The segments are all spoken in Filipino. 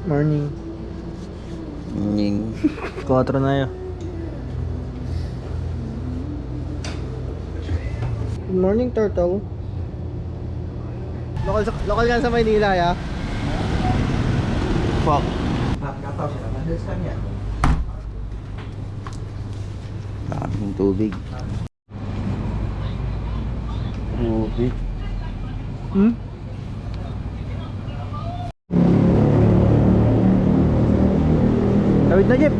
Morning. Morning. 4 na yun. Good morning, turtle. Local ka sa Maynila, ya? Fuck. Daming tubig. Tubig. Hmm? Tawid na, Jeep.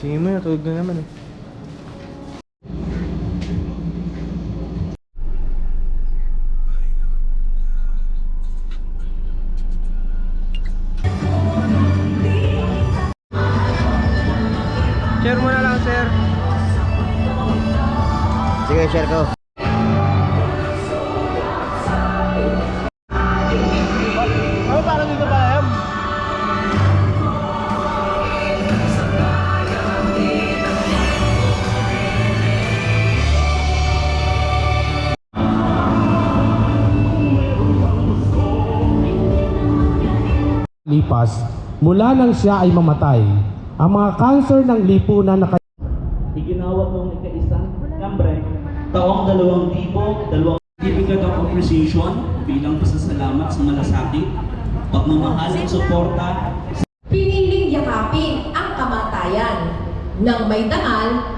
Sige mo, natulog na naman eh. Share mo na lang, sir. Sige, share ko. Ano parang dito pa yan? Lipas, mula nang siya ay mamatay, ang mga kanser ng lipunan na Iginawad noong ika-isang Kambre, taong 2000, Certificate of Appreciation bilang pasasalamat sa malasakit, pagmamahal at suporta. Piniling yakapin ang kamatayan ng may dangal